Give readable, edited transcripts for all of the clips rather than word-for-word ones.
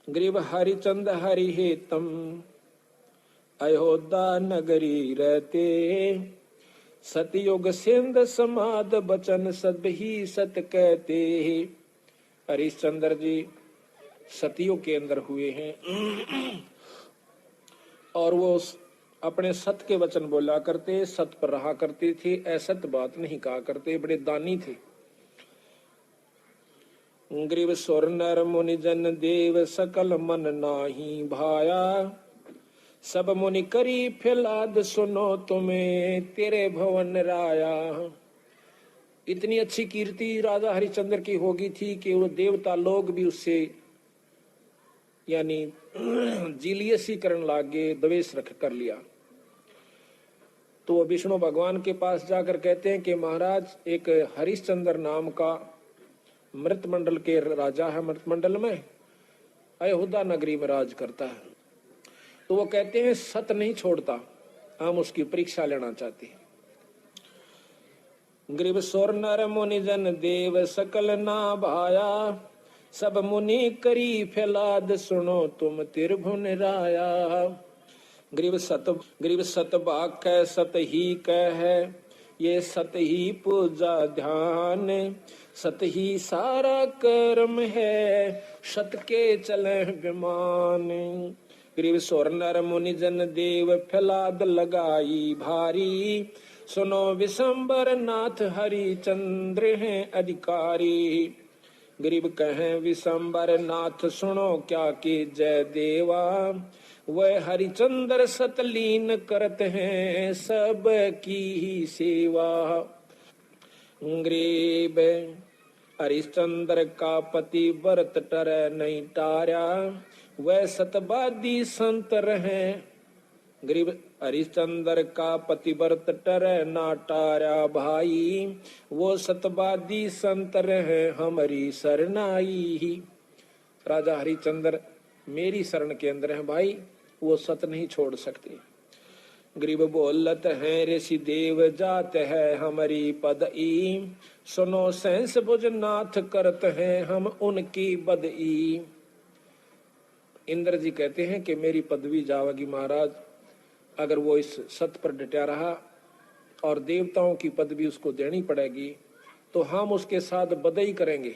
Grieve Harichand Hari हेतम Ayodhya नगरी रहते, सतयुग सिंध समाद बचन सब ही सत कहते। हरिश्चंद्र जी सतयुग के अंदर हुए हैं और वो अपने सत के वचन बोला करते, सत पर रहा करते थे, असत बात नहीं कहा करते, बड़े दानी थे। ग्रीव स्वर नर मुनि जन देव सकल मन नाही भाया, सब मुनि करी फिलाद सुनो तुम्हें तेरे भवन राया। इतनी अच्छी कीर्ति राजा हरिश्चंद्र की होगी थी कि वो देवता लोग भी उससे यानी जीलियसी करने लागे, द्वेष रख कर लिया। तो वो विष्णु भगवान के पास जाकर कहते हैं कि महाराज एक हरिश्चंद्र नाम का मृत मंडल के राजा है, मृत मंडल में अयोध्या नगरी में राज करता है। तो वो कहते हैं सत नहीं छोड़ता, हम उसकी परीक्षा लेना चाहते हैं। ग्रीव सोर नर मुनि जन देव सकल ना भाया, सब मुनि करी फैलाद सुनो तुम त्रिभुवन राया। ग्रीव सत बाक है सत ही कह है, ये सत ही पूजा ध्यान, सत ही सारा कर्म है, सत के चले विमान। ग्रीव सोर नर मुनि जन देव फैलाद लगाई भारी, सुनो विशंबर नाथ हरिचंद्र हैं अधिकारी। गरीब कहें विशंबर नाथ सुनो क्या कि जय देवा, वह हरिचंद्र सतलीन करत हैं सब की ही सेवा। गरीब हरिश्चंद्र का पति व्रत टर नहीं टारा, वह सतवादी संत रहे। गरीब हरिश्चंद्र का पतिव्रत टर ना टारा भाई, वो सतवादी संत रहे हमारी शरणाई। राजा हरिश्चंद्र मेरी शरण के अंदर है भाई, वो सत नहीं छोड़ सकते। गरीब बोलत है ऋषि देव जात है हमारी पदई, सुनो सहस भुज नाथ करत हैं हम उनकी बदई। इंद्र जी कहते हैं कि मेरी पदवी जावेगी महाराज, अगर वो इस सत पर डटा रहा और देवताओं की पदवी उसको देनी पड़ेगी तो हम उसके साथ बदई करेंगे,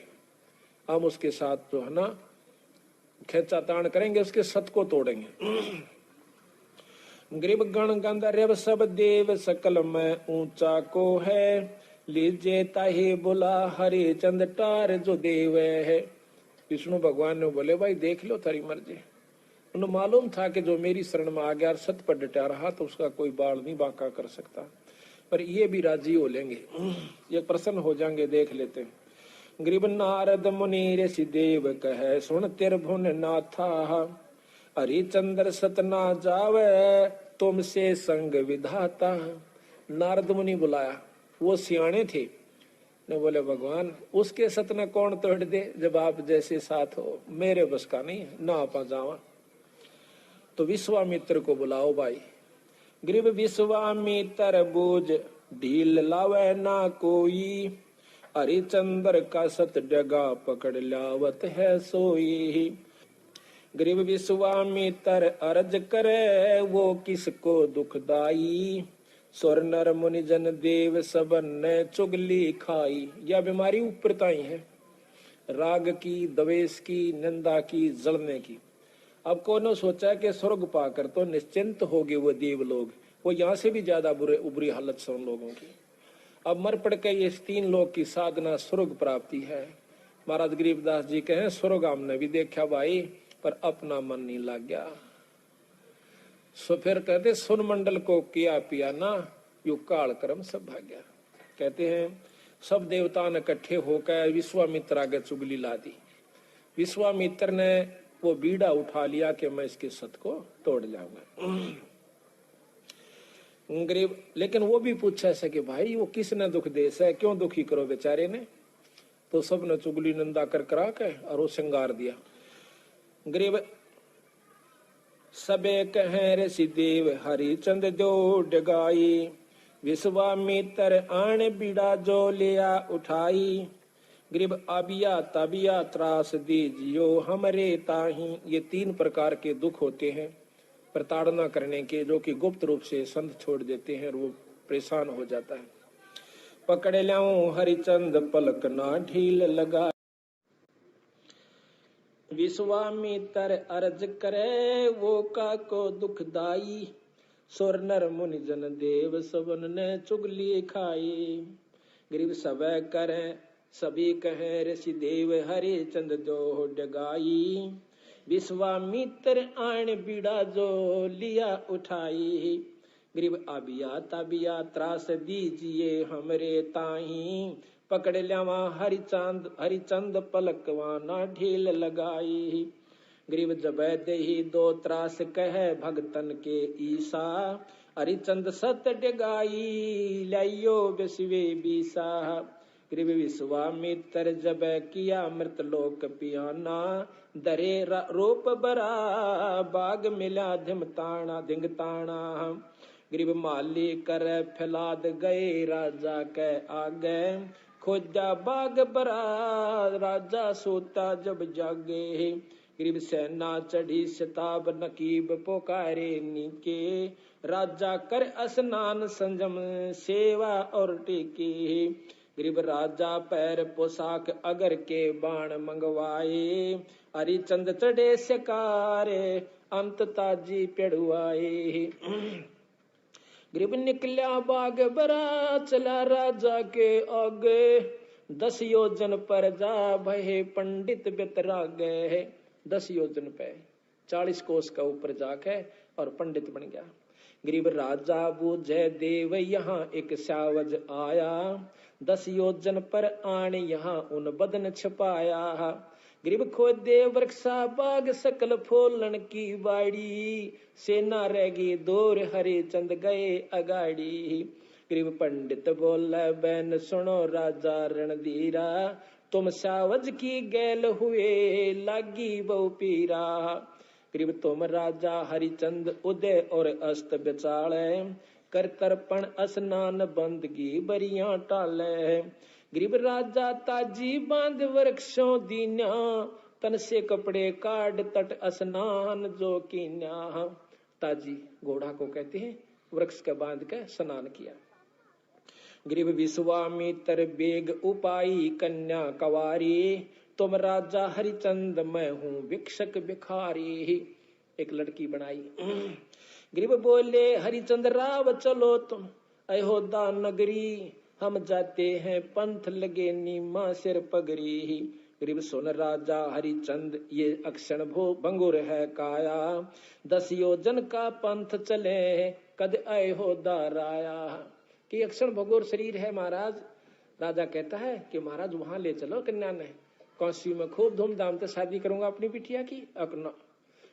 हम उसके साथ जो है ना खेचातान करेंगे, उसके सत को तोड़ेंगे। गरीब गण गंधर्व सब देव सकल में ऊंचा को है, लीजे ताहे बुला हरे चंद टार जो देव है। विष्णु भगवान ने बोले भाई देख लो तारी मर्जी। उन्हें मालूम था कि जो मेरी शरण में आ गया और सत पर डटा रहा तो उसका कोई बाल नहीं बांका कर सकता, पर ये भी राजी हो लेंगे, ये प्रसन्न हो जाएंगे, देख लेते हैं। गरीब नारद मुनि ऋषि देव कहे सुन त्रिभुवन नाथा, हरिचंद्र सत ना जावे तुमसे संग विधाता। नारद मुनि बुलाया, वो सियाणे थे ने बोले भगवान उसके सत न कौन तोड़ दे, जब आप जैसे साथ हो, मेरे बस का नहीं है ना आपा जावा। तो विश्वामित्र को बुलाओ भाई। गरीब विश्वामित्र बोझ ढील लावे ना कोई, हरिचंद्र का सत डगा पकड़ लावत है सोई। गरीब विश्वामित्र अर्ज करे वो किसको दुखदाई, स्वर नर मुनि जन देव सबन ने चुगली खाई। यह बीमारी ऊपरताई है, राग की, द्वेष की, निंदा की, जलने की। अब कौन सोचा कि स्वर्ग पाकर तो निश्चिंत हो गए वो देव लोग, वो यहाँ से भी ज्यादा बुरी हालत से उन लोगों की। अब मर पड़ के ये तीन लोग की साधना स्वर्ग प्राप्ति है। महाराज गरीबदास जी कहें स्वर्ग हमने भी देखा भाई, पर अपना मन नहीं लग गया। सो फिर कहते सुन मंडल को किया पिया ना, यू काल कर्म सब भाग्या। कहते हैं सब देवता ने इकट्ठे होकर विश्वामित्र आगे चुगली ला दी। विश्वामित्र ने वो बीड़ा उठा लिया कि मैं इसके सत को तोड़ जाऊंगा। गरीब लेकिन वो भी पूछा ऐसा कि भाई वो किसने दुख देश है, क्यों दुखी करो बेचारे ने। तो सब ने चुगली निंदा कर करा के और वो श्रृंगार दिया। गरीब सबे कहें ऋषि देव हरिचंद जो डगाई, विश्वामित्र आण बीड़ा जो लिया उठाई। गरीब आबिया ताबिया त्रास दीजियो हमरे ताही। ये 3 प्रकार के दुख होते हैं प्रताड़ना करने के, जो कि गुप्त रूप से संत छोड़ देते हैं और वो परेशान हो जाता है। पकड़ ल्याऊं हरिचंद पलक ना ढील लगा, विश्वामित्र अर्ज करे वो का को दुखदाई। सुर नर मुनि जन देव सबन ने चुगली खाई। गरीब सब करे सभी कहे ऋषि देव हरिचंद जो डगाई। विश्वामित्र आन बीड़ा जो लिया उठाई। गरीब आबिया ताबिया त्रास दीजिए हमरे ताही। पकड़ ल्यावा हरिचंद पलकवा ना ढील लगाई। गरीब जब देही 2 त्रास कहे भगतन के ईसा। हरिचंद सत डगाई लाइयो विश्वे बीसा। गरीब विश्वामित्र जब किया मृत लोक पियाना। दरे रूप बरा बाग मिला धिंग ताना। गरीब माली कर फैलाद गए राजा के आगे। खोजा बाग बरा राजा सोता जब जागे। गरीब सेना चढ़ी शताब नकीब पुकारे नीके। राजा कर स्नान संजम सेवा और टेके। गरीब राजा पैर पोशाक अगर के बाण मंगवाए। हरिचंद चढ़े शिकारे अंत ताजी पेड़ुआए। गरीब निकल्या बाग बरा चला राजा के आगे। 10 योजन पर जा भये पंडित बितरागे। 10 योजन पे 40 कोस का ऊपर जाके और पंडित बन गया। गरीब राजा बूझे देव यहाँ एक सावज आया। 10 योजन पर आन यहाँ उन बदन छपाया। गरीब खोदे वृक्षा बाग सकल फोलन की बाड़ी। सेना रहेगी दूर हरिचंद गए अगाड़ी। गरीब पंडित बोले बैन सुनो राजा रणधीरा। तुम सावज की गैल हुए लागी बहु पीरा। गरीब तुम राजा हरिचंद उदय और अस्त बिचाले। कर तर्पण स्नान बंदगी बरिया टाले। गरीब राजा ताजी बांध वृक्षों दीन्या। तन से कपड़े काट तट स्नान जो कीन्या। ताजी घोड़ा को कहते हैं, वृक्ष का बांध के स्नान किया। गरीब विश्वामित्र बेग उपाई कन्या कवारी। तुम राजा हरिचंद मैं हूँ भिक्षक भिखारी। एक लड़की बनाई। गरीब बोले हरिचंद राव चलो तुम अयोध्या नगरी। हम जाते हैं पंथ लगे नीमा सिर पगरी। गरीब सुन राजा हरिचंद ये अक्षण भंगुर है काया। 10 योजन का पंथ चले कद अयोध्या राया। कि अक्षण भंगुर शरीर है महाराज। राजा कहता है कि महाराज वहां ले चलो कन्या ने। काशी में खूब धूमधाम से शादी करूंगा अपनी बिटिया की। अपना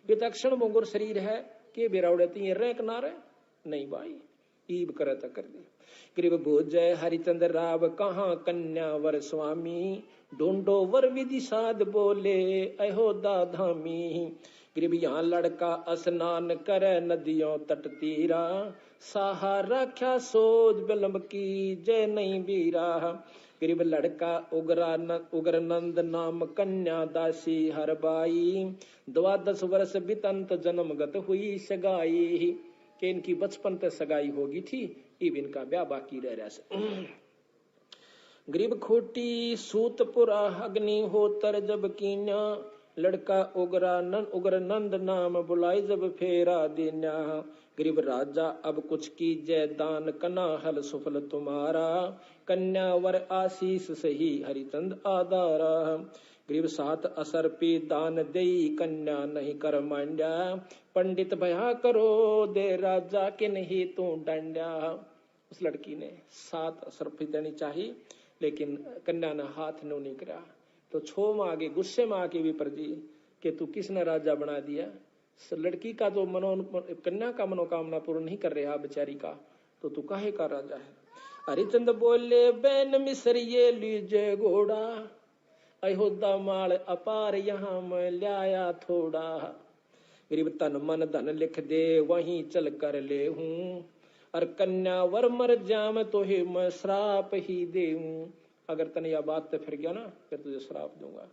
ये तो अक्षण भंगुर शरीर है कि बिरावड़ती रे किनारे नहीं भाई ईब करे तो कर दी। गरीब भोजय हरिचंद राव कहाँ कन्या वर स्वामी। ढूंढो वर विधि साध बोले अयोध्या धामी। गरीब यहाँ लड़का स्नान करे नदियों तट तीरा। सहारा क्या सोच विलंब की जय नहीं बीरा। गरीब लड़का उग्र नंद नाम कन्या दासी हर बाई। 12 वर्ष बितंत जन्मगत हुई सगाई। कि इनकी बचपन तक सगाई होगी थी, इब इनका ब्याह बाकी रह रहा। गरीब खोटी सूतपुरा अग्नि होतर जब कीन्या। लड़का उग्र नंद नाम बुलाई जब फेरा देन्या। गरीब राजा अब कुछ कीजय दान कना हल सुफल तुम्हारा। कन्या वर आशीष सही हरिचंद आधारा। गरीब 7 असर पे दान दई कन्या नहीं कर मांड्या। पंडित भया करो दे राजा के नहीं तू डांड्या। उस लड़की ने 7 असर पे देनी चाहिए लेकिन कन्या ने हाथ नहीं करा। तो छो में आगे गुस्से में आके विपर जी कि तू किसने राजा बना दिया। लड़की का जो कन्या का मनोकामना पूर्ण नहीं कर रहा बेचारी का, तो तू काहे का राजा है। हरिचंद बोले बैन मिसरिये लीजे घोड़ा। अयोध्या माल अपार यहाँ मैं लाया थोड़ा। गरीब तन मन धन लिख दे वहीं चल कर ले हूँ। और कन्या वर मर जाम तो ही मैं श्राप ही दे हूँ। अगर तने यह बात पे फिर गया ना फिर तुझे श्राप दूंगा।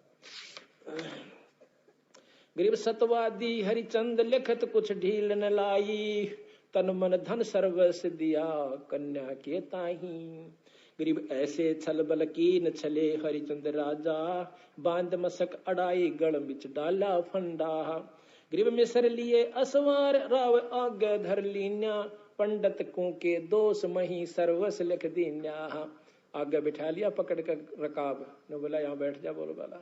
गरीब सतवादी हरिचंद लिखत कुछ ढील न लाई, तन मन धन सर्वस दिया कन्या के ताही। गरीब ऐसे छल बल कीन छले हरिचंद राजा, बांध मसक अड़ाई गढ़ बिच डाला फंडा। गरीब मिसर लिए असवार राव आगे धर लीन्या, पंडित को के दोष मही सर्वस लिख दीन्या। आगे बिठा लिया पकड़ कर रकाब ने बोला यहाँ बैठ जा बोल वाला,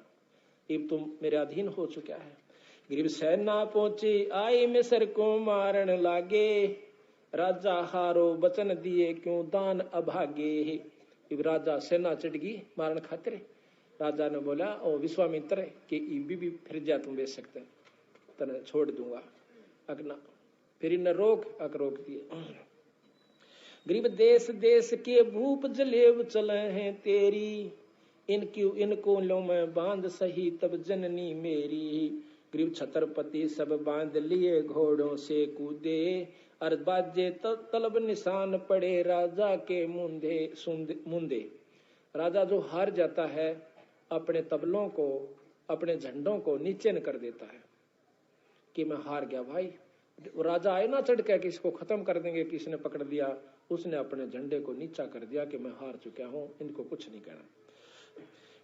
अब तुम मेरे अधीन हो चुका है। गरीब सेना पहुंची आई मिसर को मारन लागे, राजा हारो वचन दिए क्यों दान अभागे। राजा सेना चढ़गी मारन खातिर। राजा ने बोला ओ विश्वामित्र कि इबी भी फिर जा तुम बेच सकते तने छोड़ दूंगा अगना, फिर न रोक अक रोक दिए। गरीब देश देश के भूप जलेब चले हैं तेरी, इनको लो मैं बांध सही तब जननी मेरी। गरीब छत्रपति सब बांध लिए घोड़ों से कूदे, और बाजे तलब निशान पड़े राजा के मुंदे। राजा जो हार जाता है अपने तबलों को अपने झंडों को नीचे न कर देता है कि मैं हार गया भाई। राजा आए ना चढ़ के कि इसको खत्म कर देंगे, किसने पकड़ दिया, उसने अपने झंडे को नीचा कर दिया कि मैं हार चुका हूं, इनको कुछ नहीं कहना।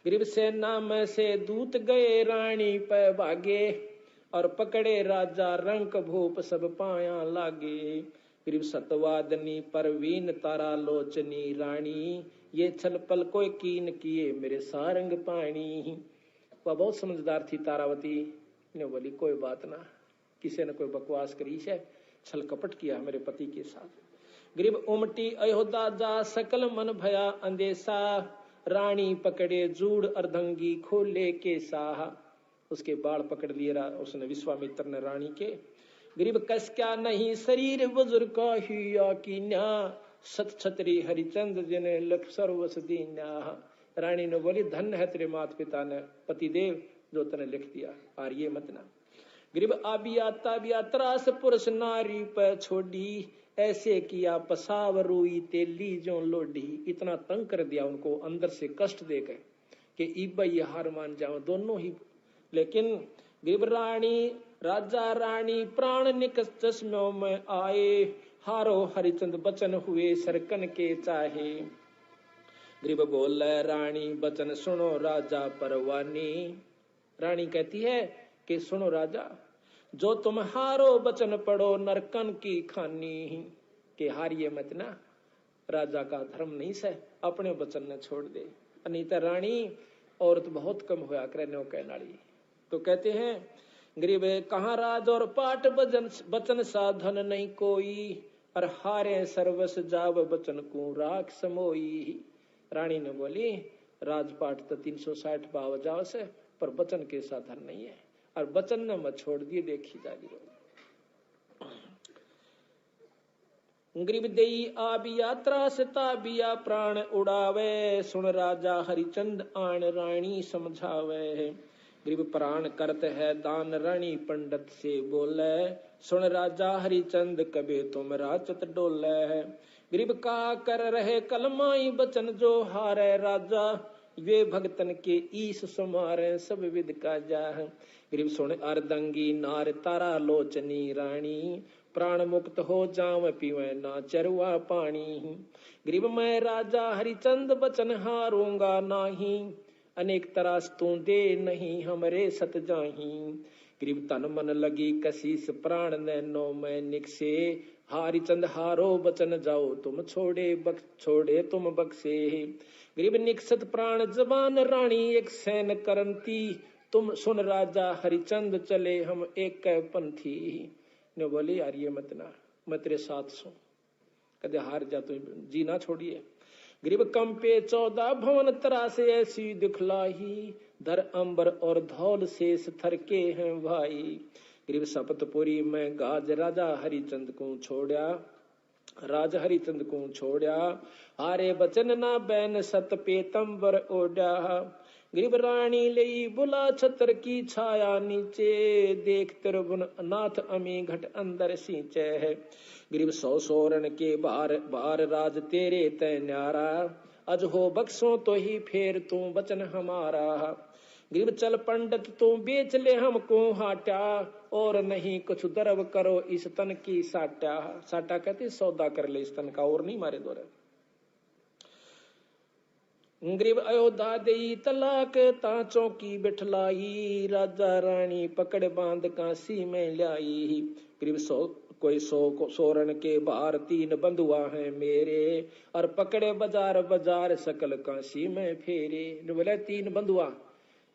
गरीब सेना में से दूत गए रानी पे भागे, और पकड़े राजा रंक भूप सब पाया लागे। गरीब सतवादनी परवीन तारा लोचनी रानी, ये छल पल कोई कीन किए मेरे सारंग पानी। वह बहुत समझदार थी तारावती ने बोली कोई बात ना, किसी ने कोई बकवास करी है, छल कपट किया मेरे पति के साथ। गरीब उमटी अयोध्या जा सकल मन भया अंदेशा, रानी पकड़े जूड़ अर्धंगी खोले के साह। उसके बाल पकड़ लिए उसने विश्वामित्र ने रानी के। गरीब कस क्या नहीं शरीर बुजुर्ग का हिया कीन्या, सत छत्री हरिचंद जिने लख सर्वस दीन्या। रानी ने बोली धन्य है तेरे माता पिता ने पतिदेव जो तने लिख दिया, आर्य मत ना। गरीब आबिया ताबिया त्रास पुरुष नारी पर छोड़ी, ऐसे किया पसाव रोई तेली जो लोडी। इतना तंग कर दिया उनको अंदर से कष्ट देकर कि इब्बा ये हार मान जाओ दोनों ही। लेकिन गरीब रानी राजा रानी प्राण निकस चश्मों में आए, हारो हरिचंद बचन हुए सरकन के चाहे। गरीब बोल रानी बचन सुनो राजा परवानी। रानी कहती है कि सुनो राजा जो तुम हारो बचन पढ़ो नरकन की खानी, के हारिए मत ना, राजा का धर्म नहीं सह अपने वचन ने छोड़ दे। अनीता रानी औरत बहुत कम होया करे कहनाड़ी। तो कहते हैं गरीब कहाँ राज और पाठ बचन साधन नहीं कोई, और हारे सर्वस जाव बचन को राख समोई। रानी ने बोली राजपाट तो 360 पाव जाव से, पर बचन के साधन नहीं है, और बचन ने मत छोड़ दिए देखी जागी। गरीब देई आबिया त्रास ताबिया प्राण उड़ावे, सुन राजा हरिचंद आन रानी समझावे। गरीब प्राण करत है दान रानी पंडित से बोले, सुन राजा हरिचंद कबे तुम राचत डोले। गरीब का कर रहे कलमाई बचन जो हारे राजा, वे भगतन के ईश समारे सब विद का जा। गरीब सुन अर्दंगी नार तारा लोचनी रानी, प्राण मुक्त हो जाव पीवे ना चरुआ पानी। गरीब मैं राजा हरिचंद बचन हारूंगा नाही, अनेक तरास तू दे नहीं हमरे सत जाही। गरीब तन मन लगी कशीस प्राण नैनो में निकसे, हरिचंद हारो बचन जाओ तुम छोड़े तुम बक्से। गरीब निकसत प्राण जबान रानी एक सैन करंती, तुम सुन राजा हरिचंद चले हम एक पंथी। ने बोली यार ये मत ना, मैं तेरे साथ सू, कदे हार जा तो जी ना छोड़िए। गरीब कंपे 14 भवन तरासे ऐसी दिखलाही, धर अंबर और धौल शेष थर के हैं भाई। गरीब सपतपुरी में गाज राजा हरिचंद को छोड़ा, राज हरिचंद को छोड़ा, हारे बचन ना बैन सत पेतंबर ओढ़ा। गरीब रानी ले बुला छतर की छाया नीचे, देख त्रिभुवन नाथ अमी घट अंदर सींचे है। गरीब 100 सोरन के बार राज तेरे तय न्यारा, अज हो बख्सो तो ही फेर तू वचन हमारा। गरीब चल पंडित तू बेच ले हमको हाटा, और नहीं कुछ दरब करो इस तन की साटा। साटा कहते सौदा कर ले इस तन का, और नहीं मारे दो। गरीब अयोध्या देई तलाक ता चौकी बिठलाई, राजा रानी पकड़ बांध काशी में लाई। गरीब कोई सोरन के बाहर 3 बंधुआ हैं मेरे, और पकड़े बाजार बाजार सकल काशी में फेरे। बोले 3 बंधुआ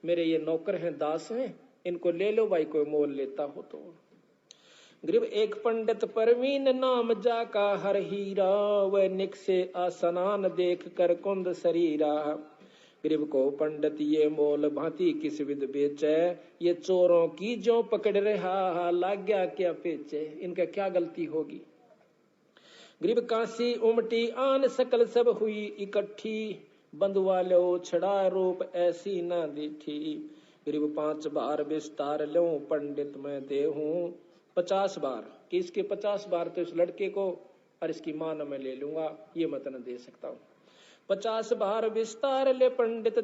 मेरे ये नौकर हैं, दास हैं, इनको ले लो भाई, कोई मोल लेता हो तो। गरीब एक पंडित परवीन नाम जाका हर हीरा, वह निक से आसनान देख कर कुंद शरीरा। गरीब को पंडित ये मोल भांति किस विध बेचे, ये चोरों की जो पकड़ रहा लाग गया क्या पेचे। इनका क्या गलती होगी। गरीब काशी उमटी आन सकल सब हुई इकट्ठी, बंधुआ लो छड़ा रूप ऐसी ना देखी। गरीब 5 बार विस्तार लो पंडित मैं देहूं, 50 बार कि इसके 50 बार तो इस लड़के को और इसकी मां न मैं ले लूंगा, ये मत न दे सकता हूं। 50 बार विस्तार ले पंडित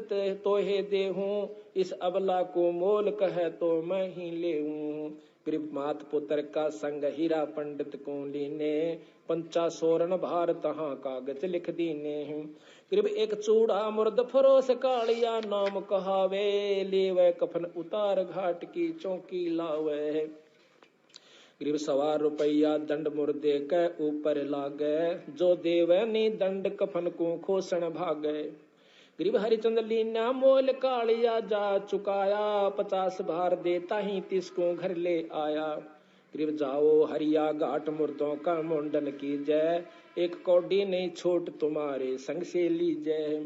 तो हे देहूं, इस अबला को मोल कहे तो मैं ही लेऊं। गरीब मात पुत्र का संग हीरा पंडित को लीने, 50 सोरन भार तहां कागज लिख दीने। गरीब एक चूड़ा मुर्द फरोस कालिया नाम कहावे, लेवे कफन उतार घाट की चौकी लावे। गरीब 1.25 रुपया दंड मुर्दे के ऊपर लागे, जो देवे नी दंड कफन को खोसन भागे। गरीब हरिचंद लीना मोल कालिया जा चुकाया, 50 भार देता ही 30 को घर ले आया। गरीब जाओ हरिया घाट मुर्दों का मुंडन कीजय, एक कौडी नहीं छोट तुम्हारे संग से लीजय।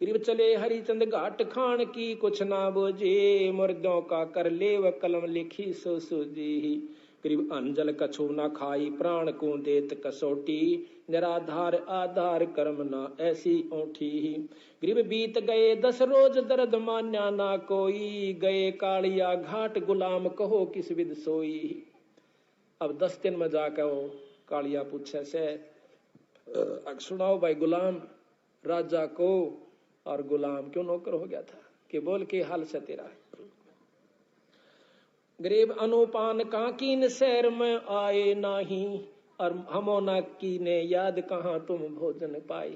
गरीब चले हरिचंद घाट खान की कुछ ना बोझे, मुर्दों का कर ले व कलम लिखी सो सूझी। गरीब अंजल कछु न खाई प्राण को देत कसोटी, निराधार आधार कर्म ना ऐसी ओठी। गरीब बीत गए 10 रोज दर्द मान्या ना कोई, गए कालिया घाट गुलाम कहो किस विद सोई। अब 10 दिन में जाकर वो कालिया पूछे से सुनाओ भाई गुलाम, राजा को और गुलाम क्यों नौकर हो गया था, कि बोल के हाल से तेरा। गरीब अनुपान काकीन शहर में आए नाही, और हमोना की ने याद कहाँ तुम भोजन पाई।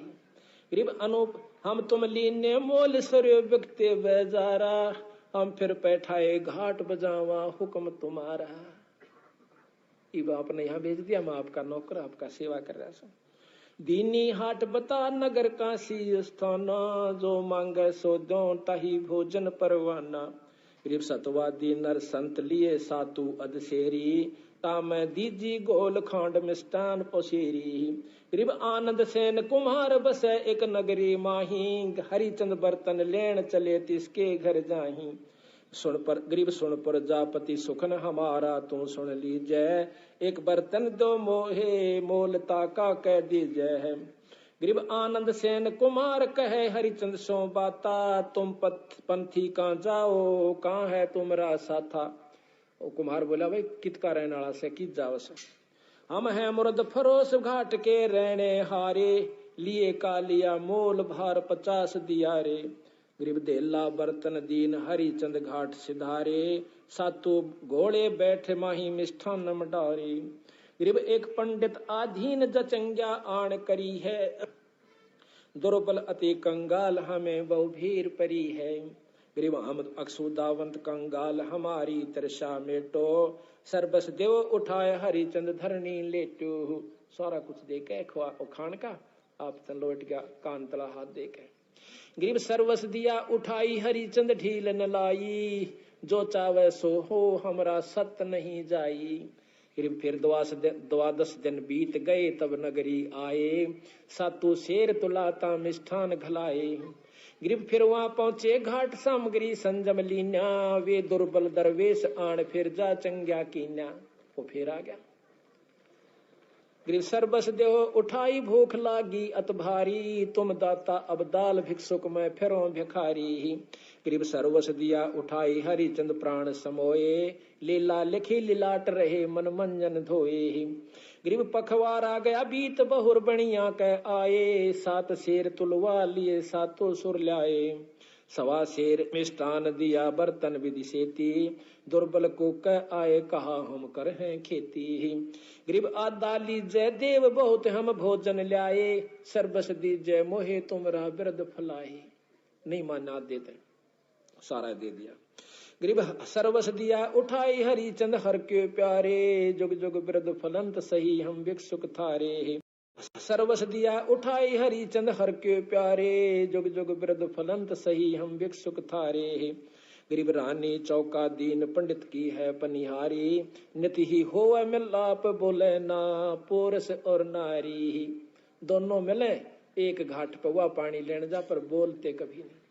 गरीब अनूप हम तुम लीने मोल सर्यो बिकते बेजारा, हम फिर बैठाए घाट बजावा हुक्म तुम्हारा। इब आपने यहाँ भेज दिया, मैं आपका नौकर आपका सेवा कर रहा हूँ। दीनी हाट बता नगर काशी स्थाना, जो मांगे सो दो ताही भोजन परवाना। गरीब सतवादी नर संत लिए सातु अधसेरी, तामै दीजी गोल खांड मिष्टान पोसेरी। गरीब आनंद सेन कुम्हार बसे एक नगरी माही, हरिचंद बर्तन लेन चले तिसके घर जाही। सुन पर गरीब सुन पर जापति सुखन हमारा, तू सुन लीजय एक बर्तन दो मोहे मोलता का कह दीजय। गरीब आनंद सेन कुमार कहे हरिचंद सो बाता, तुम पंथी कहाँ जाओ कहाँ है तुम्हारा साथा। ओ कुमार बोला भाई कित का रहने वाला से कित जाओ से। हम हैं मुर्द फरोस घाट के रहने हारे, लिए का लिया मोल भार 50 दिया रे। गरीब देला बर्तन दीन हरिचंद घाट सिधारे, सातु घोड़े बैठे माही मिष्ठान मडारे। गरीब एक पंडित आधीन जचंग्या आण करी है, दुर्बल अति कंगाल हमें बहु भीर परी है। गरीब हम अक्षुदावंत कंगाल हमारी तरसा मेटो, सर्वस देव उठाए हरिचंद धरनी लेटो। सारा कुछ दे के खान का आप लौट गया कान तला हाथ दे के। गरीब सर्वस दिया उठाई हरिचंद ढील न लाई, जो चावे सो हो हमरा सत नहीं जाई। गरीब फिर 12 दिन बीत गए तब नगरी आए, सातु शेर तुलाता मिष्ठान घलाए। गरीब फिर वहां पहुंचे घाट सामग्री संजम लीना, वे दुर्बल दरवेश आण फिर जा चंग्या कीन्या। वो फिर आ गया गरीब सर्वस देहो उठाई भूख लागी अत भारी, तुम दाता अबदाल भिक्षुक मैं फिरो भिखारी। गरीब सर्वस दिया उठाई हरिचंद प्राण समोए, लीला लिखी लीलाट रहे मन मंजन धोए। गरीब पखवार आ गया बीत बहुर बणिया कह आए, सात शेर तुलवा लिए सातों सुर लाए। सवा शेर मिष्टान दिया बर्तन विधि सेती, दुर्बल को कह आए कहा हम कर हैं खेती। गरीब आदा लीजय देव बहुत हम भोजन ल्याए, सर्वस दीजय मोहे तुमरा बिरद फलाए। नहीं माना देते, सारा दे दिया। गरीब सर्वस दिया उठाई हरिचंद हर के प्यारे, जुग जुग बिरद फलंत सही हम भिक्षुक थारे। सर्वस दिया उठाई हरिचंद हर के प्यारे, जुग जुग बिरद फलंत सही हम भिक्षुक थारे। गरीब रानी चौका दीन पंडित की है पनिहारी, निति ही होवे मिलाप बोले ना पुरुष और नारी। दोनों मिले एक घाट पर हुआ पानी लेने जा, पर बोलते कभी नहीं।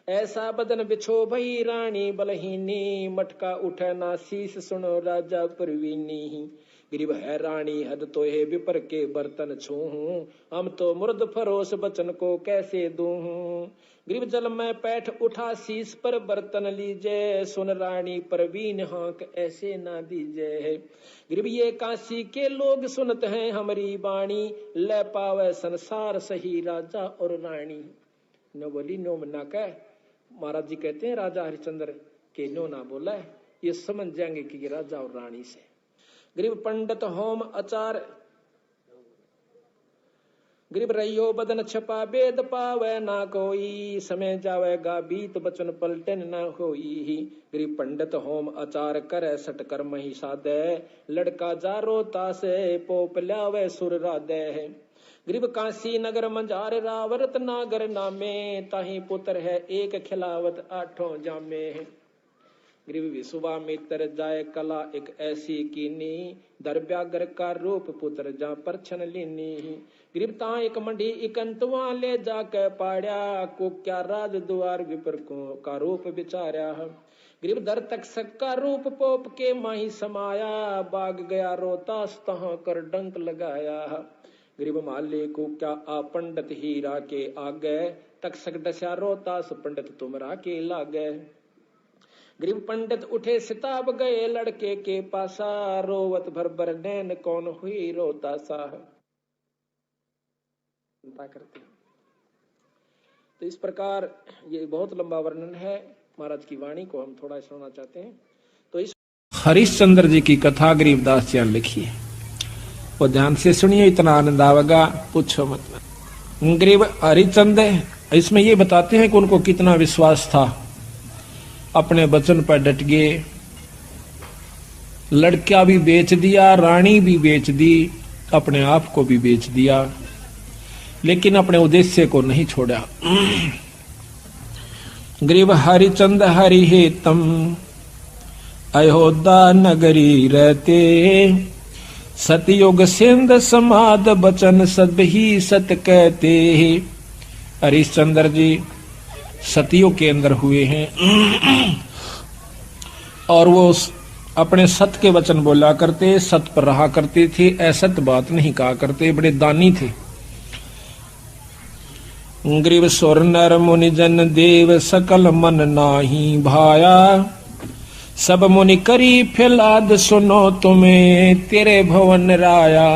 ऐसा बदन बिछो भई रानी बलहीनी, मटका उठे ना शीश सुनो राजा परवीनी। गरीब है रानी हद तो है विपर के बर्तन छूहूं, हम तो मुर्द फरोस बचन को कैसे दूहूं। गरीब जल में पैठ उठा शीश पर बर्तन लीजे, सुन रानी परवीन हाँक ऐसे ना दीजे। गरीब ये काशी के लोग सुनते हैं हमारी बाणी, ले पावे संसार सही राजा और रानी। नो बोली नो मना कह, महाराज जी कहते हैं राजा हरिश्चंद्र के नो ना बोला, ये समझ जाएंगे कि राजा और रानी से। गरीब पंडित होम आचार, गरीब रहियो बदन छपा वेद पावे ना कोई, समय जावेगा बीत बचन पलटन ना होई। गरीब पंडित होम आचार करे सट कर मही सादे, लड़का जारो तासे पोप लावे सुर राधे। गरीब काशी नगर मंजार रावरत नागर नामे, ताही पुत्र है एक खिलावत आठों जामे। गरीब विश्वामित्र जाय कला एक ऐसी कीनी, दरब्यागर का रूप पुत्र जा परछन लीनी। गरीब ता एक मंडी इकंतवा ले जाके पाड़ा, को क्या राज द्वार विपर को का रूप विचारा। गरीब दर तक सक्का रूप पोप के माही समाया, बाग गया रोतास तहाँ कर डंक लगाया। गरीब माले को क्या आ पंडित हीरा के आगे, तक सक डसा रोतास पंडित तुमरा के लागे। गरीब पंडित उठे सिताब गए लड़के के पासा, रोवत भर भर नैन कौन हुई रोता सा। करते तो इस प्रकार ये बहुत लंबा वर्णन है, महाराज की वाणी को हम थोड़ा सुनना चाहते हैं। तो इस हरिश्चंद्र जी की कथा गरीबदास जी ने लिखी है, वो ध्यान से सुनिए, इतना आनंद आवेगा पूछो मत। गरीब हरिश्चंद्र इसमें ये बताते हैं कि उनको कितना विश्वास था, अपने वचन पर डट गए। लड़का भी बेच दिया, रानी भी बेच दी, अपने आप को भी बेच दिया, लेकिन अपने उद्देश्य को नहीं छोड़ा। गरीब हरिचंद हरि हेतम अयोध्या नगरी रहते, सतयुग सिंध समाद बचन सब ही सत कहते। हरिश्चंद्र जी सतयुग के अंदर हुए हैं और वो अपने सत के वचन बोला करते, सत पर रहा करते थे, असत बात नहीं कहा करते, बड़े दानी थे। गरीब सुर नर मुनि जन देव सकल मन नाही भाया, सब मुनि करी फिलाद सुनो तुम्हें तेरे भवन राया।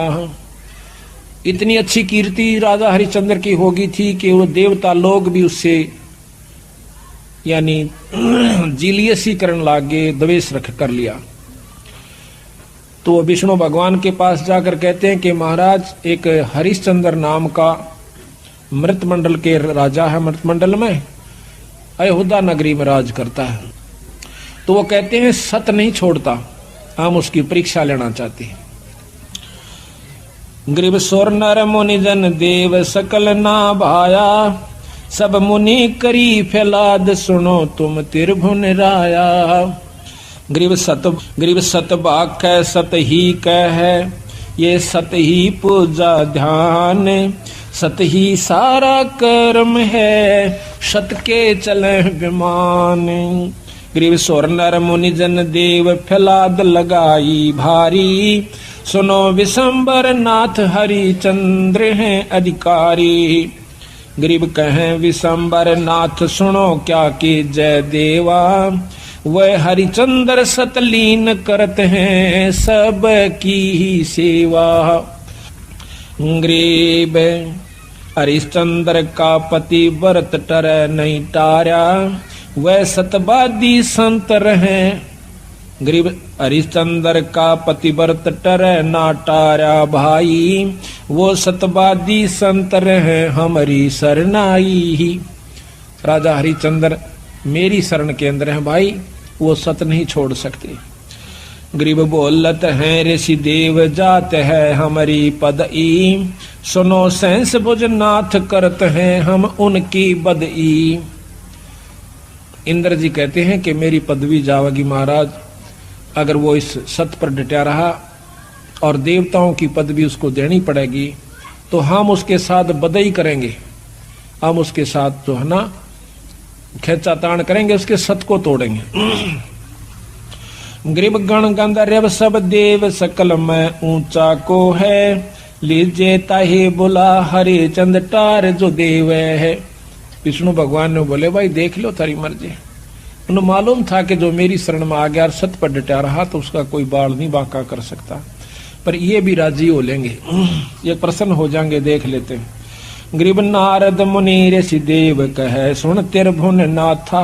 इतनी अच्छी कीर्ति राजा हरिश्चंद्र की होगी थी कि वो देवता लोग भी उससे यानी जीलियसी करने लागे, द्वेष रख कर लिया। तो विष्णु भगवान के पास जाकर कहते हैं कि महाराज एक हरिश्चंद्र नाम का मृत मंडल के राजा है, मृत मंडल में अयोध्या नगरी में राज करता है। तो वो कहते हैं सत नहीं छोड़ता, हम उसकी परीक्षा लेना चाहते हैं। गरीब सुर नर मुनि जन देव सकल ना भाया, सब मुनि करी फैलाद सुनो तुम त्रिभुवन राया। गरीब सत बाक है सत ही कह है, ये सत ही पूजा ध्यान, सत ही सारा कर्म है, सत के चले विमान। गरीब सुर नर मुनि जन देव फैलाद लगाई भारी, सुनो विशंबर नाथ हरिचंद्र हैं अधिकारी। गरीब कहें विशंबर नाथ सुनो क्या कि जय देवा, वह हरिचंद्र सतलीन करते हैं सब की ही सेवा। गरीब हरिश्चंद्र का पति व्रत टरै नहीं टारा, वह सतवादी संत रहे। गरीब हरिश्चंद्र का पति व्रत टरै ना टारा भाई, वो सतवादी संत रहे हमारी शरणाई। राजा हरिश्चंद्र मेरी शरण के अंदर है भाई, वो सत नहीं छोड़ सकते। गरीब बोलत है ऋषि देव जात है हमारी पदई, सुनो सहस भुज नाथ करत हैं हम उनकी बदई। इंद्र जी कहते हैं कि मेरी पदवी जावेगी महाराज, अगर वो इस सत पर डटा रहा और देवताओं की पदवी उसको देनी पड़ेगी तो हम उसके साथ बदई करेंगे, हम उसके साथ जो है ना खेचातान करेंगे, उसके सत को तोड़ेंगे। गरीब गण गंधर्व सब देव सकल में ऊंचा को है, लीजिए ताहे बुला हरे चंद टार जो देव है। विष्णु भगवान ने बोले भाई देख लो तारी मर्जी। उन्हें मालूम था कि जो मेरी शरण में आ गया और सत पर डटा रहा तो उसका कोई बाल नहीं बांका कर सकता, पर ये भी राजी हो लेंगे, ये प्रसन्न हो जाएंगे, देख लेते हैं। गरीब नारद मुनि ऋषि देव कहे सुन त्रिभुवन नाथा,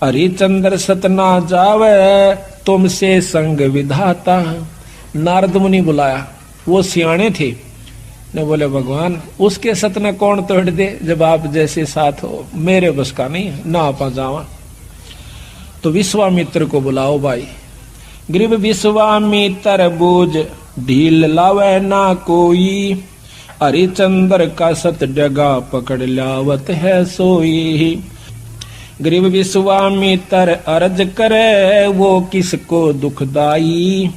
हरिचंद्र सतना जावे तुमसे संग विधाता। नारद मुनि बुलाया, वो सियाणे थे ने बोले भगवान उसके सतना कौन तोड़ दे, जब आप जैसे साथ हो, मेरे बस का नहीं है, ना आपा जावा। तो विश्वामित्र को बुलाओ भाई। गरीब विश्वामित्र बूझ ढील लावे ना कोई, हरिचंद्र का सत डगा पकड़ लावत है सोई। गरीब विश्वामित्र अर्ज करे वो किसको दुखदाई,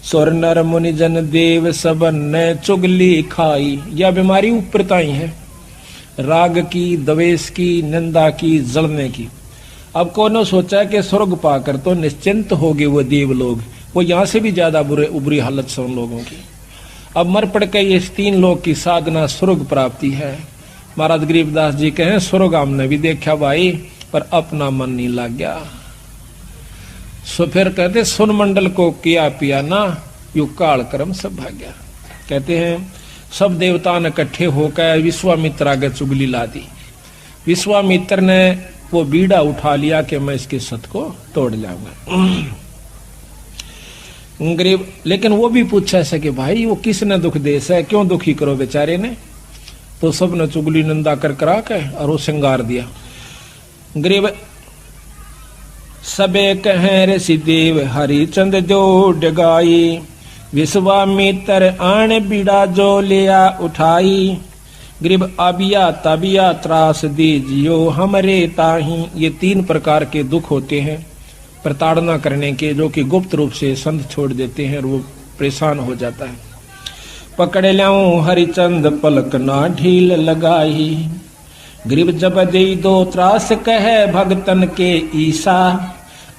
सुर नर मुनि जन देव सबन ने चुगली खाई। यह बीमारी ऊपरताई है, राग की, द्वेष की, निंदा की, जलने की। अब कौन सोचा कि स्वर्ग पाकर तो निश्चिंत हो गए वो देव लोग, वो यहाँ से भी ज्यादा बुरी हालत से उन लोगों की। अब मर पड़ के ये 3 लोग की साधना स्वर्ग प्राप्ति है। महाराज गरीबदास जी कहें स्वर्ग हमने भी देखा भाई, पर अपना मन नहीं लग गया। सो फिर कहते सुन मंडल को किया पिया ना, यू काल कर्म सब भाग्या। कहते हैं सब देवता ने इकट्ठे होकर विश्वामित्र आगे चुगली ला दी। विश्वामित्र ने वो बीड़ा उठा लिया कि मैं इसके सत को तोड़ लाऊंगा। गरीब लेकिन वो भी पूछा ऐसा कि भाई वो किसने दुख देश है, क्यों दुखी करो बेचारे ने। तो सब ने चुगली निंदा कर करा के और वो श्रृंगार दिया। गरीब सबे कहें ऋषि देव हरिचंद जो डगाई, विश्वामित्र आने बीड़ा जो लिया उठाई। गरीब आबिया तबिया त्रास दीजियो हमरे ताही। ये 3 प्रकार के दुख होते हैं प्रताड़ना करने के, जो कि गुप्त रूप से संत छोड़ देते हैं और वो परेशान हो जाता है। पकड़ लाऊं हरिचंद पलक ना ढील लगाई, गरीब जब दे दो त्रास कहे भगतन के ईसा।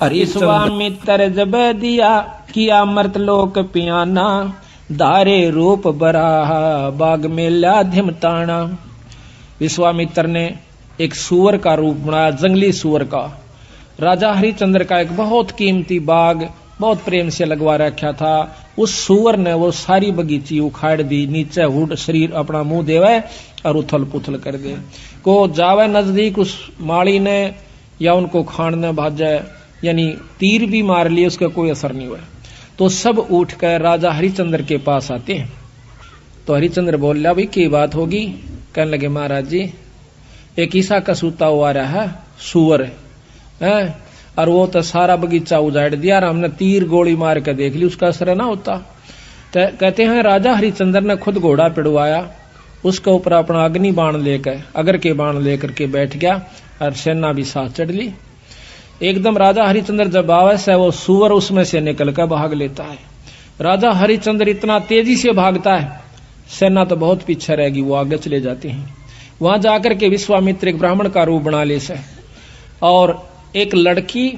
विश्वामित्र जब दिया किया मर्तलोक पियाना, दारे रूप बराहा बाग में लाधिम ताना। विश्वामित्र ने एक सुअर का रूप बनाया, जंगली सुअर का। राजा हरिचंद्र का एक बहुत कीमती बाग बहुत प्रेम से लगवा रखा था। उस सुअर ने वो सारी बगीची उखाड़ दी, नीचे हुड शरीर अपना मुंह देवे और उथल पुथल कर दे। को जावे नजदीक उस माली ने या उनको खाने भाजे, यानी तीर भी मार लिए, उसका कोई असर नहीं हुआ। तो सब उठकर राजा हरिचंद्र के पास आते हैं। तो हरिचंद्र बोल रहा भाई की बात होगी। कहने लगे महाराज जी एक ईसा का सूता हुआ रहा है सुअर है, और वो तो सारा बगीचा उजाड़ दिया और हमने तीर गोली मार के देख ली, उसका असर ना होता। तो कहते हैं राजा हरिचंद्र ने खुद घोड़ा पिड़वाया, उसके ऊपर अपना अग्नि बाण लेकर अगर के बाण लेकर के बैठ गया और सेना भी साथ चढ़ ली। एकदम राजा हरिचंद्र जब आवे से वो सुअर उसमें से निकल कर भाग लेता है। राजा हरिचंद्र इतना तेजी से भागता है, सेना तो बहुत पीछे रहेगी, वो आगे चले जाते हैं। वहां जाकर के विश्वामित्र एक ब्राह्मण का रूप बना ले से, और एक लड़की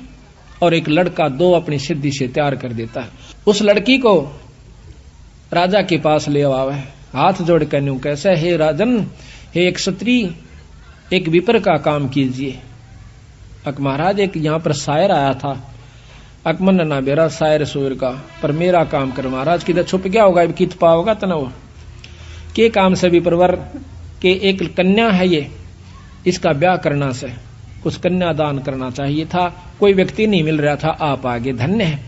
और एक लड़का 2 अपनी सिद्धि से तैयार कर देता है। उस लड़की को राजा के पास ले आवे, हाथ जोड़ कर न्यू कैसे, हे राजन, हे एक क्षत्रिय, एक विपर का काम कीजिए। अक महाराज एक यहाँ पर शायर आया था, अकमन ना बेरा शायर सूर का, पर मेरा काम कर महाराज, किधर छुप गया होगा, कित पाओगा तना वो के काम से भी परवर के एक कन्या है ये, इसका ब्याह करना से कुछ कन्या दान करना चाहिए था, कोई व्यक्ति नहीं मिल रहा था, आप आगे धन्य है।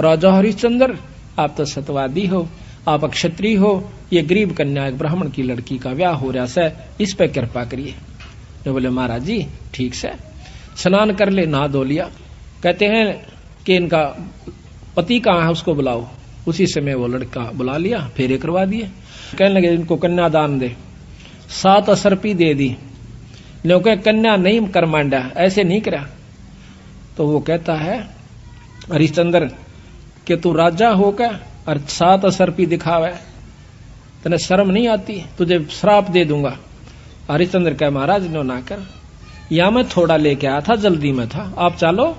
राजा हरिश्चंद्र आप तो सतवादी हो, आप क्षत्रिय हो, ये गरीब कन्या एक ब्राह्मण की लड़की का ब्याह हो रहा है, इस पे कृपा करिए। तो बोले महाराज जी ठीक से, स्नान कर ले, नहा धो लिया। कहते हैं कि इनका पति कहाँ है, उसको बुलाओ। उसी समय वो लड़का बुला लिया, फेरे करवा दिए। कहने लगे इनको कन्यादान दे, 7 असरपी दे दी। लोग कन्या नहीं कर मांडा, ऐसे नहीं करा। तो वो कहता है हरिश्चंद्र कि तू राजा होकर और 7 असरपी दिखावे, तने शर्म नहीं आती, तुझे श्राप दे दूंगा। हरिश्चंद्र कह महाराज नो ना कर, या मैं थोड़ा लेके आया था, जल्दी में था, आप चालो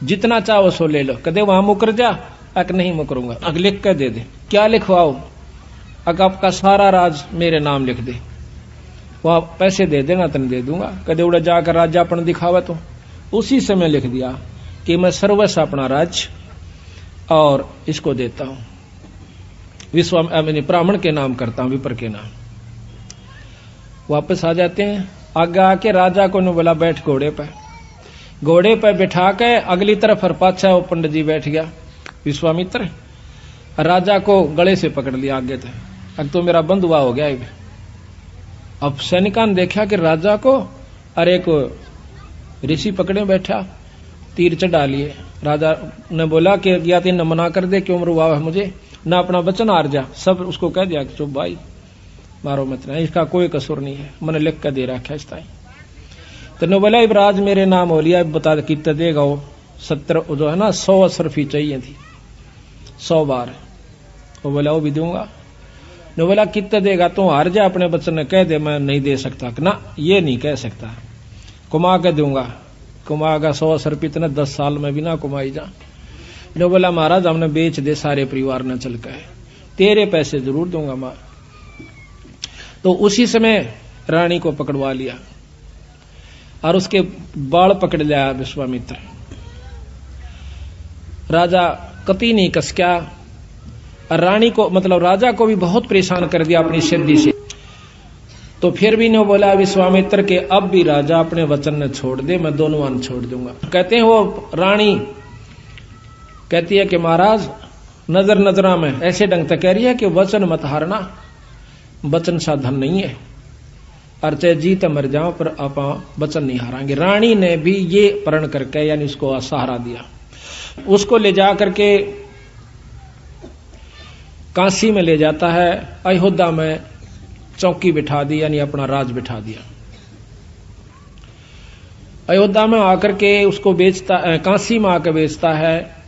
जितना चाहो सो ले लो। कदे वहां मुकर जा, अक नहीं मुकरूंगा, अक लिख कर दे दे। क्या लिखवाओ, अक आपका सारा राज मेरे नाम लिख दे, वह पैसे दे देना तन दे दूंगा। कदे उड़ा जाकर राजापन दिखावा, तो उसी समय लिख दिया कि मैं सर्वस्व अपना राज्य और इसको देता हूं, ब्राह्मण के नाम करता हूं, विपर के नाम। वापस आ जाते हैं, आगे आके राजा को ने बोला बैठ घोड़े पे, घोड़े पे बिठा के अगली तरफ और पाछा वो पंडित जी बैठ गया विश्वामित्र, राजा को गले से पकड़ लिया आगे थे, अब तो मेरा बंधुआ हो गया। अब सैनिका ने देखा कि राजा को अरे को ऋषि पकड़े बैठा, तीर चढ़ा लिए। राजा ने बोला कि या तीन मना कर दे, क्यों मरुआ है मुझे, ना अपना वचन हार जा। सब उसको कह दिया कि चुप भाई, मारो मत ना, इसका कोई कसूर नहीं है, मैंने लिख कर दे रखा है। तो ने बोला राज मेरे नाम हो लिया, बता कितना देगा वो, 70 जो है ना 100 असरफी चाहिए थी, 100 बार। वो बोला वो भी दूंगा। ने बोला कितना देगा, तो हार जा अपने बच्चन ने, कह दे मैं नहीं दे सकता ना, ये नहीं कह सकता, कुमा के दूंगा, कुमागा 100 असरफी इतने 10 साल में भी ना कुमाई जा। ने बोला महाराज हमने बेच दे सारे परिवार ने चल के, तेरे पैसे जरूर दूंगा मां। तो उसी समय रानी को पकड़वा लिया और उसके बाल पकड़ लिया विश्वामित्र। राजा कति नहीं कसक्या, और रानी को मतलब राजा को भी बहुत परेशान कर दिया अपनी सिद्धि से। तो फिर भी ने बोला विश्वामित्र के अब भी राजा अपने वचन ने छोड़ दे, मैं दोनों वन छोड़ दूंगा। कहते हैं वो रानी कहती है कि महाराज नजर नजरा में ऐसे ढंग तक कह रही है कि वचन मत हारना, वचन साधन नहीं है, और चाहे जीत मर जाओ पर आप वचन नहीं हारांगे। रानी ने भी ये प्रण करके यानी उसको सहारा दिया। उसको ले जा करके काशी में ले जाता है, अयोध्या में चौकी बिठा दी, यानी अपना राज बिठा दिया। अयोध्या में आकर के उसको बेचता, काशी में आकर बेचता है।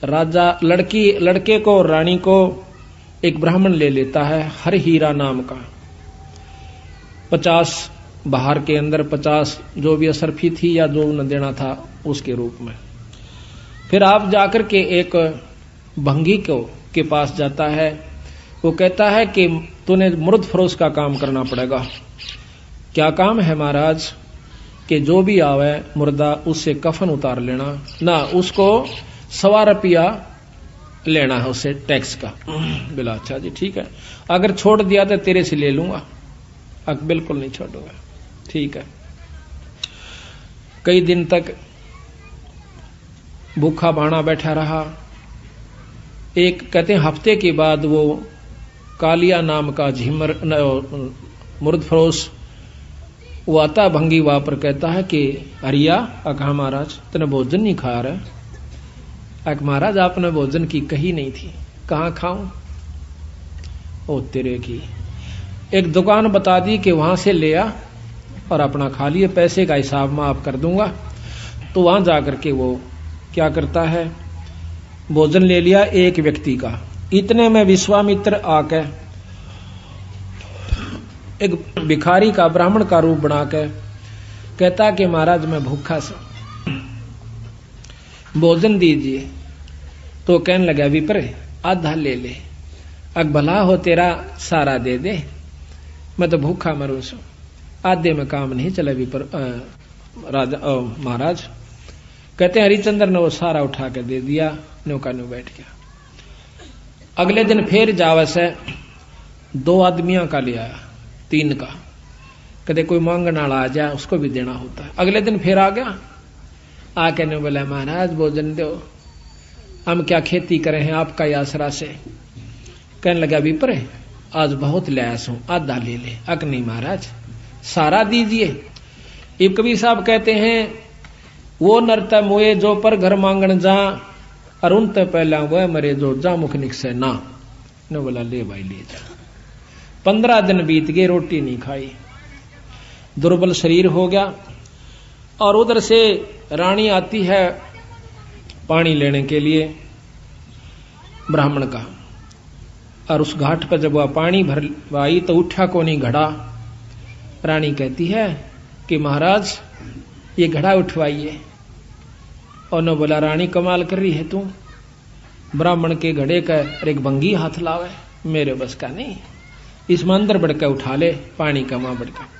राजा लड़के को और रानी को एक ब्राह्मण ले लेता है, हर हीरा नाम का। 50 बाहर के अंदर 50 जो भी असरफी थी या जो न देना था उसके रूप में। फिर आप जाकर के एक भंगी के पास जाता है, वो कहता है कि तूने मुर्द फरोश का काम करना पड़ेगा। क्या काम है महाराज? कि जो भी आवे मुर्दा उससे कफन उतार लेना ना, उसको 1.25 रुपया लेना है उससे टैक्स का। बोला अच्छा जी ठीक है, अगर छोड़ दिया तो तेरे से ले लूंगा। बिल्कुल नहीं छोड़ूंगा, ठीक है। कई दिन तक भूखा भाना बैठा रहा। एक कहते हैं हफ्ते के बाद वो कालिया नाम का झिमर मुर्द फरोश वो आता भंगी वहां पर, कहता है कि हरिया कहा महाराज तने भोजन नहीं खा रहा। महाराज आपने भोजन की कही नहीं थी, कहाँ खाऊं? ओ तेरे की एक दुकान बता दी कि वहां से ले आ और अपना खा लिए, पैसे का हिसाब मैं आप कर दूंगा। तो वहां जाकर के वो क्या करता है, भोजन ले लिया एक व्यक्ति का। इतने में विश्वामित्र आके एक भिखारी का ब्राह्मण का रूप बना के कहता कि महाराज मैं भूखा सा, भोजन दीजिए। तो कहने लगा विप्र आधा ले ले। अग भला हो तेरा सारा दे दे, मैं तो भूखा मरू सू, आधे में काम नहीं चले भी पर राजा महाराज। कहते हैं हरिचंद्र ने वो सारा उठा के दे दिया, नौका न्यू बैठ गया। अगले दिन फिर जावस है, 2 आदमियों का ले आया, 3 का। कहते कोई मांगने वाला आ जाए उसको भी देना होता है। अगले दिन फिर आ गया, आके ने बोला महाराज भोजन दो, हम क्या खेती करें हैं आपका आसरा से। कहने लगा विप्र आज बहुत लयास हूं, आधा ले ले। अक नहीं महाराज सारा दीजिए। इब कबीर साहब कहते हैं वो नरता मोए जो पर घर मांगन जा, और उन ते पहला वह मरे जो जा मुख निकसे ना। ने बोला ले भाई ले जा। 15 दिन बीत गए, रोटी नहीं खाई, दुर्बल शरीर हो गया। और उधर से रानी आती है पानी लेने के लिए ब्राह्मण का, और उस घाट पर जब वह पानी भरवाई तो उठा को नहीं घड़ा। रानी कहती है कि महाराज ये घड़ा उठवाइए। और न बोला रानी कमाल कर रही है तू, ब्राह्मण के घड़े का एक भंगी हाथ लावे, मेरे बस का नहीं, इसमें अंदर बढ़कर उठा ले पानी का मां बढ़कर।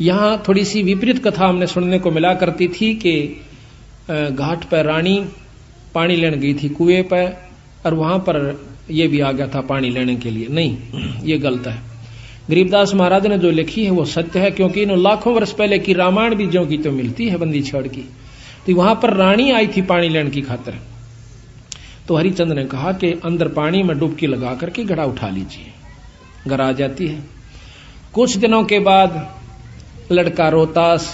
यहां थोड़ी सी विपरीत कथा हमने सुनने को मिला करती थी कि घाट पर रानी पानी लेने गई थी कुएं पर, और वहां पर यह भी आ गया था पानी लेने के लिए। नहीं, ये गलत है। गरीबदास महाराज ने जो लिखी है वो सत्य है, क्योंकि इन लाखों वर्ष पहले की रामायण भी ज्यों की तो मिलती है बंदी छड़ की। तो वहां पर रानी आई थी पानी लेने की खातिर। तो हरिचंद्र ने कहा कि अंदर पानी में डुबकी लगा करके घड़ा उठा लीजिए। घर आ जाती है। कुछ दिनों के बाद लड़का रोहतास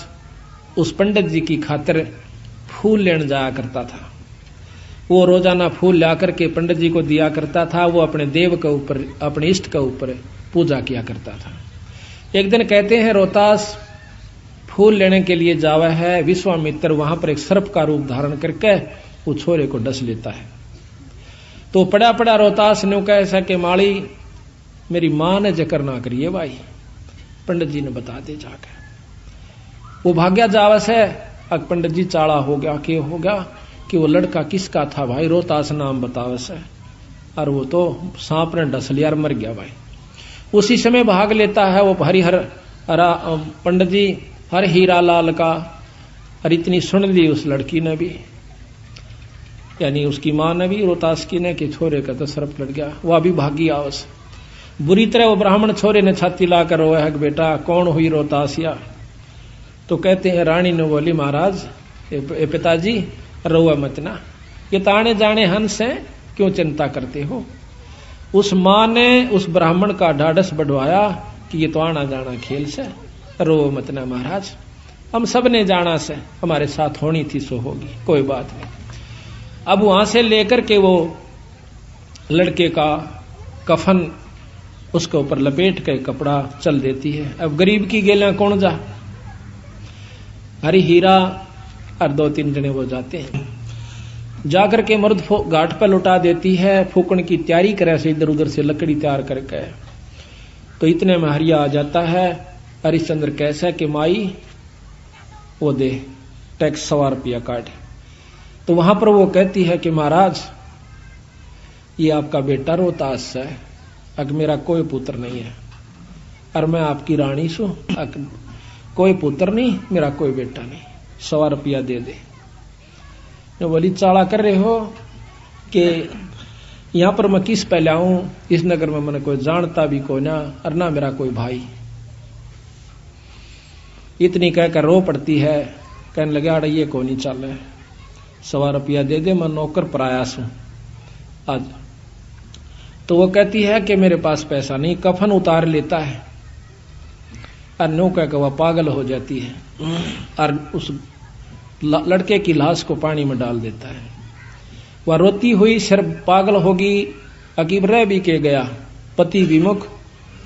उस पंडित जी की खातिर फूल लेने जाया करता था। वो रोजाना फूल ला करके पंडित जी को दिया करता था। वो अपने देव के ऊपर, अपने इष्ट के ऊपर पूजा किया करता था। एक दिन कहते हैं रोहतास फूल लेने के लिए जावा है, विश्वामित्र वहां पर एक सर्प का रूप धारण करके वो छोरे को डस लेता है। तो पड़ा पड़ा रोहतास ने कहा ऐसा कि माली मेरी मां ने जिक्र ना करिए भाई, पंडित जी ने बता दे जाकर। वो भाग्या जावस है। अब पंडित जी चाड़ा हो गया कि हो गया कि वो लड़का किसका था भाई, रोहतास नाम बतावस है, और वो तो सांप ने डस लिया और मर गया भाई। उसी समय भाग लेता है वो हरिहर पंडित जी हर हीरा लाल का, और इतनी सुन ली उस लड़की ने भी, यानी उसकी मां ने भी, रोहतास की ने, कि छोरे का तो सर्प लड़ गया। वो अभी भागी आवस। बुरी तरह वो ब्राह्मण छोरे ने छाती लाकर रोया है कि बेटा कौन हुई रोहतासिया। तो कहते हैं रानी ने बोली महाराज पिताजी रोआ मत ना, ये ताने जाने हंस है, क्यों चिंता करते हो। उस मां ने उस ब्राह्मण का ढाढ़स बढ़वाया कि ये तो आना जाना खेल से, रो मत ना महाराज, हम सब ने जाना से, हमारे साथ होनी थी सो होगी, कोई बात नहीं। अब वहां से लेकर के वो लड़के का कफन उसके ऊपर लपेट के कपड़ा चल देती है। अब गरीब की गेला कौन जा, हरी हीरा और 2-3 जने वो जाते हैं। जाकर के मर्द घाट पर लुटा देती है, फूकण की तैयारी करे से इधर उधर से लकड़ी तैयार करके। तो इतने में हरिया आ जाता है। हरिश्चंद्र कैसा कि माई वो दे टैक्स 100 रुपया काट। तो वहां पर वो कहती है कि महाराज ये आपका बेटा रोहतास है, अग मेरा कोई पुत्र नहीं है, और मैं आपकी रानी सू, कोई पुत्र नहीं, मेरा कोई बेटा नहीं, 100 रुपया दे दे। बोली चाला कर रहे हो कि यहां पर मैं किस पहले आऊं, इस नगर में मैंने कोई जानता भी कोई ना, और ना मेरा कोई भाई। इतनी कहकर रो पड़ती है। कहने लगे अड़ ये को नहीं चल, 100 रुपया दे दे, मैं नौकर प्रयास हूं आज। तो वो कहती है कि मेरे पास पैसा नहीं, कफन उतार लेता है और नो कहकर वह पागल हो जाती है और उस लड़के की लाश को पानी में डाल देता है। वह रोती हुई सिर पागल होगी, अकीब रह भी के गया, पति विमुख,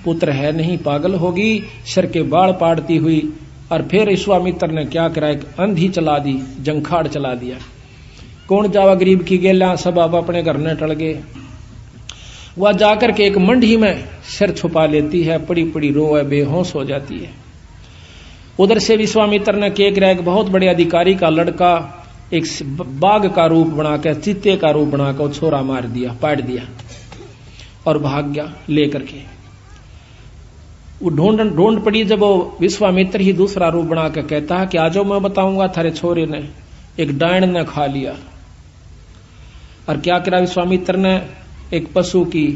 पुत्र है नहीं, पागल होगी, सिर के बाल पाड़ती हुई। और फिर विश्वामित्र ने क्या करा, एक अंधी चला दी, जंखाड़ चला दिया। कौन जावा गरीब की गेला, सब आप अपने घर न टल गए। वह जाकर के एक मंडी में सिर छुपा लेती है, पड़ी पड़ी रोए, बेहोश हो जाती है। उधर से विश्वामित्र ने केक रहा, एक बहुत बड़े अधिकारी का लड़का एक बाघ का रूप बनाकर, चीते का रूप बनाकर छोरा मार दिया, पाट दिया। और भाग गया लेकर के। वो ढूंढ पड़ी जब वो विश्वामित्र ही दूसरा रूप बना के कहता है कि आजो मैं बताऊंगा थारे छोरे ने एक डायन ने खा लिया। और क्या करा विश्वामित्र ने, एक पशु की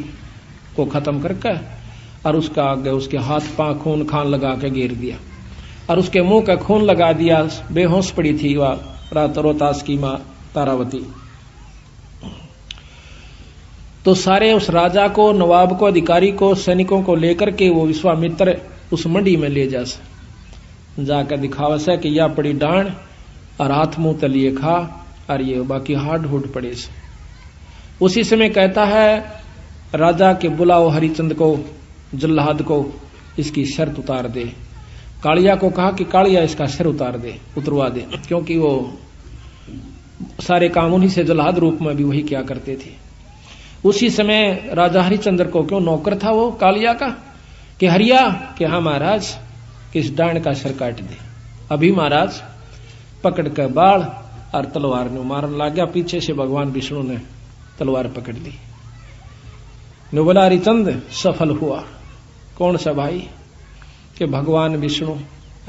को खत्म करके और उसका आगे उसके हाथ पांव खून खान लगा के घेर दिया और उसके मुंह का खून लगा दिया। बेहोश पड़ी थी वह रोहतास की मां तारावती। तो सारे उस राजा को, नवाब को, अधिकारी को, सैनिकों को लेकर के वो विश्वामित्र उस मंडी में ले जाकर दिखावा से कि यह पड़ी डांड और हाथ मुंह तलिए खा और ये बाकी हाड हुड पड़े से। उसी समय कहता है राजा के बुलाओ हरिचंद को, जल्लाद को, इसकी शर्त उतार दे। कालिया को कहा कि कालिया इसका सिर उतरवा दे, क्योंकि वो सारे काम उन्हीं से जल्लाद रूप में भी वही क्या करते थे। उसी समय राजा हरिचंद्र को, क्यों नौकर था वो कालिया का, कि हरिया कि हाँ महाराज, किस डांड का सिर काट दे। अभी महाराज पकड़ कर बाल और तलवार ने मारने लग गया। पीछे से भगवान विष्णु ने तलवार पकड़ ली। ने बोला हरिचंद सफल हुआ। कौन सा भाई? कि भगवान विष्णु।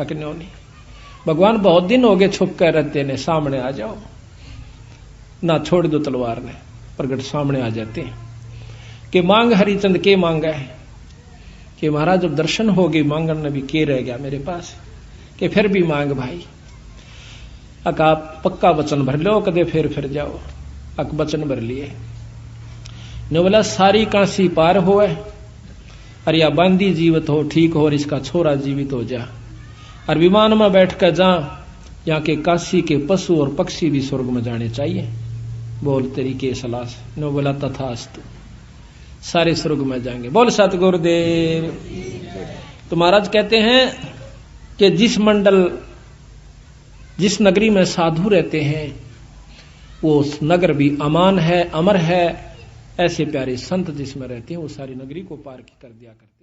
अग्नि भगवान बहुत दिन हो गए छुप कर रहते ने, सामने आ जाओ ना, छोड़ दो तलवार ने। प्रगट सामने आ जाते हैं कि मांग हरिचंद के मांगा है कि महाराज जब दर्शन हो गए मांगन ने भी के रह गया मेरे पास, कि फिर भी मांग भाई। अक आप पक्का वचन भर लो, कदे फिर जाओ। अक वचन भर लिए। ने बोला सारी काशी पार हो और या बांदी जीवित हो, ठीक हो, और इसका छोरा जीवित हो जा, और विमान में बैठ कर जा, यहाँ के काशी के पशु और पक्षी भी स्वर्ग में जाने चाहिए। बोल तेरी के सलाह से। नो बोला तथास्तु, सारे स्वर्ग में जाएंगे। बोल सतगुरुदेव। तो महाराज कहते हैं कि जिस नगरी में साधु रहते हैं वो नगर भी अमान है, अमर है। ऐसे प्यारे संत जिसमें रहते हैं वो सारी नगरी को पार कर दिया करते हैं।